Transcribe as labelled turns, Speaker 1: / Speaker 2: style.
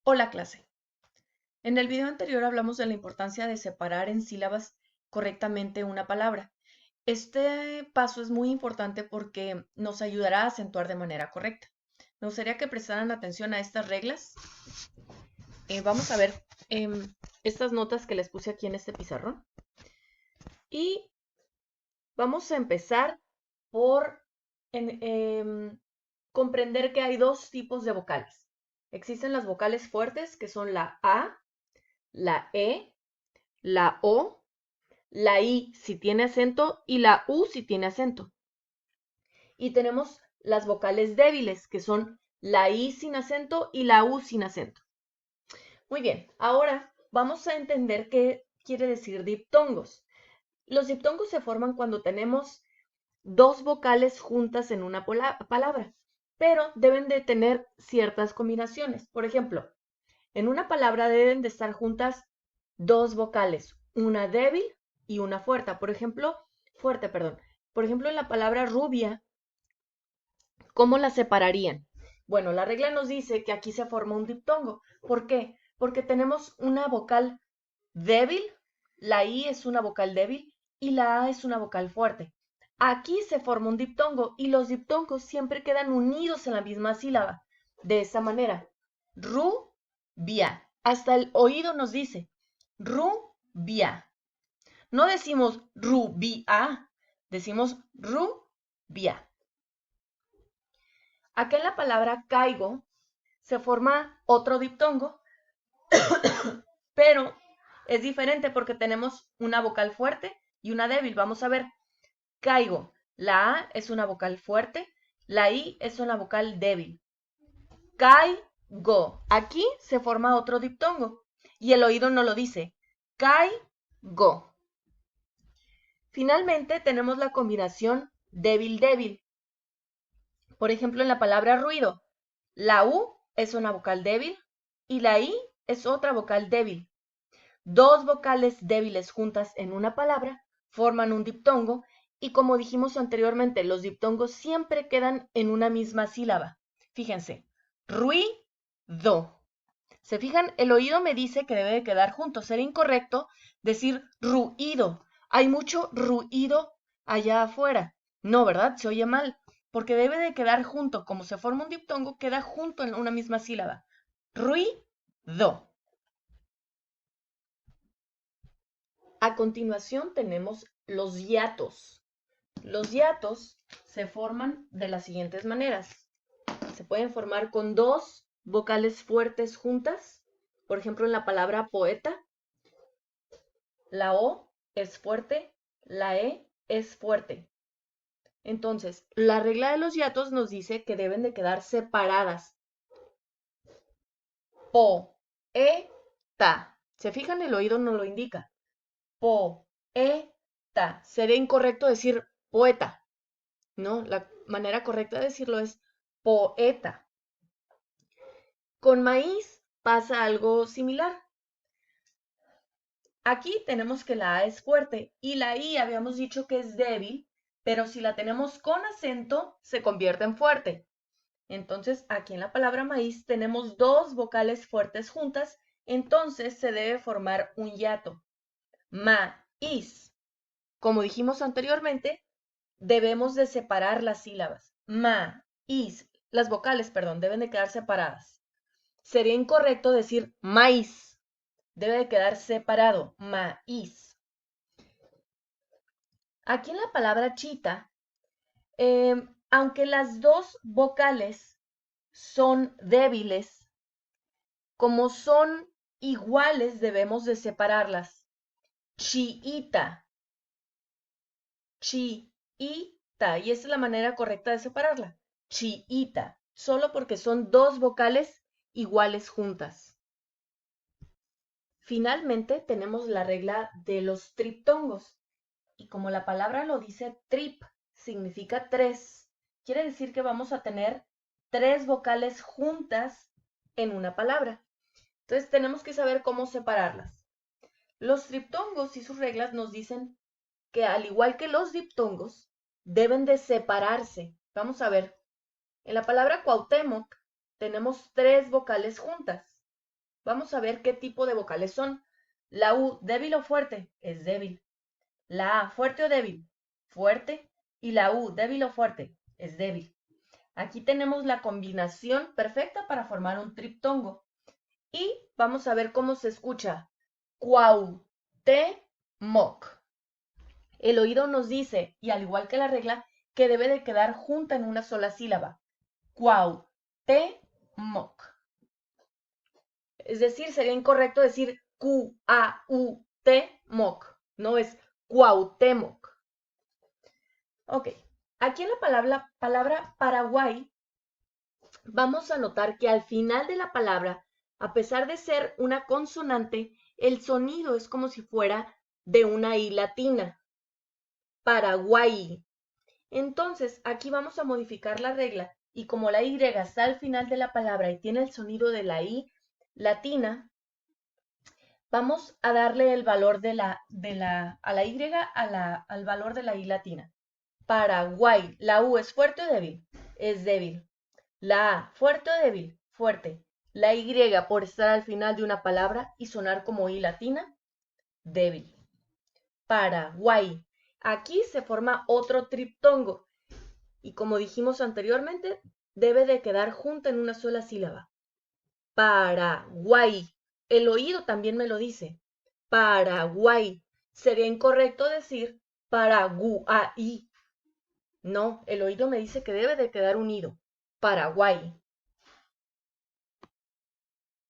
Speaker 1: Hola clase. En el video anterior hablamos de la importancia de separar en sílabas correctamente una palabra. Este paso es muy importante porque nos ayudará a acentuar de manera correcta. Me gustaría que prestaran atención a estas reglas. Vamos a ver estas notas que les puse aquí en este pizarrón. Y vamos a empezar por comprender que hay dos tipos de vocales. Existen las vocales fuertes, que son la A, la E, la O, la I si tiene acento y la U si tiene acento. Y tenemos las vocales débiles, que son la I sin acento y la U sin acento. Muy bien, ahora vamos a entender qué quiere decir diptongos. Los diptongos se forman cuando tenemos dos vocales juntas en una palabra, pero deben de tener ciertas combinaciones. Por ejemplo, en una palabra deben de estar juntas dos vocales, una débil y una fuerte. Fuerte, perdón. Por ejemplo, en la palabra rubia, ¿cómo la separarían? Bueno, la regla nos dice que aquí se forma un diptongo. ¿Por qué? Porque tenemos una vocal débil, la I es una vocal débil y la A es una vocal fuerte. Aquí se forma un diptongo y los diptongos siempre quedan unidos en la misma sílaba. De esa manera, rubia. Hasta el oído nos dice rubia. No decimos rubia, decimos rubia. Acá en la palabra caigo se forma otro diptongo, pero es diferente porque tenemos una vocal fuerte y una débil. Vamos a ver, caigo. La A es una vocal fuerte, la I es una vocal débil. Caigo. Aquí se forma otro diptongo y el oído no lo dice. Caigo. Finalmente tenemos la combinación débil-débil. Por ejemplo, en la palabra ruido, la U es una vocal débil y la I es otra vocal débil. Dos vocales débiles juntas en una palabra forman un diptongo y como dijimos anteriormente, los diptongos siempre quedan en una misma sílaba. Fíjense, ruido. ¿Se fijan? El oído me dice que debe de quedar junto. Sería incorrecto decir ruido. Hay mucho ruido allá afuera. No, ¿verdad? Se oye mal. Porque debe de quedar junto. Como se forma un diptongo, queda junto en una misma sílaba. Ruido. A continuación tenemos los hiatos. Los hiatos se forman de las siguientes maneras. Se pueden formar con dos vocales fuertes juntas. Por ejemplo, en la palabra poeta, la O es fuerte, la E es fuerte. Entonces, la regla de los hiatos nos dice que deben de quedar separadas. Poeta. ¿Se fijan? El oído no lo indica. Poeta. Sería incorrecto decir poeta, ¿no? La manera correcta de decirlo es poeta. Con maíz pasa algo similar. Aquí tenemos que la A es fuerte y la I habíamos dicho que es débil, pero si la tenemos con acento se convierte en fuerte. Entonces, aquí en la palabra maíz tenemos dos vocales fuertes juntas, entonces se debe formar un hiato. Maíz. Como dijimos anteriormente, debemos de separar las sílabas. Maíz. Las vocales, perdón, deben de quedar separadas. Sería incorrecto decir maíz. Debe de quedar separado. Maíz. Aquí en la palabra chita, aunque las dos vocales son débiles, como son iguales debemos de separarlas. Chiita, chiita, y esa es la manera correcta de separarla. Chiita, solo porque son dos vocales iguales juntas. Finalmente tenemos la regla de los triptongos. Y como la palabra lo dice, trip significa tres. Quiere decir que vamos a tener tres vocales juntas en una palabra. Entonces tenemos que saber cómo separarlas. Los triptongos y sus reglas nos dicen que al igual que los diptongos, deben de separarse. Vamos a ver. En la palabra Cuauhtémoc tenemos tres vocales juntas. Vamos a ver qué tipo de vocales son. La U, débil o fuerte, es débil. La A, fuerte o débil, fuerte. Y la U, débil o fuerte, es débil. Aquí tenemos la combinación perfecta para formar un triptongo. Y vamos a ver cómo se escucha. Cuauhtémoc. El oído nos dice, y al igual que la regla, que debe de quedar junta en una sola sílaba. Cuauhtémoc. Es decir, sería incorrecto decir Q-A-U-T-moc. No es Cuauhtémoc. Ok. Aquí en la palabra Paraguay vamos a notar que al final de la palabra, a pesar de ser una consonante, el sonido es como si fuera de una I latina. Paraguay. Entonces, aquí vamos a modificar la regla y como la Y está al final de la palabra y tiene el sonido de la I latina, vamos a darle el valor a la Y al valor de la I latina. Paraguay. ¿La U es fuerte o débil? Es débil. La A, fuerte o débil, fuerte. La Y, por estar al final de una palabra y sonar como I latina, débil. Paraguay. Aquí se forma otro triptongo y como dijimos anteriormente, debe de quedar junta en una sola sílaba. Paraguay. El oído también me lo dice. Paraguay. Sería incorrecto decir Paraguay. No, el oído me dice que debe de quedar unido. Paraguay.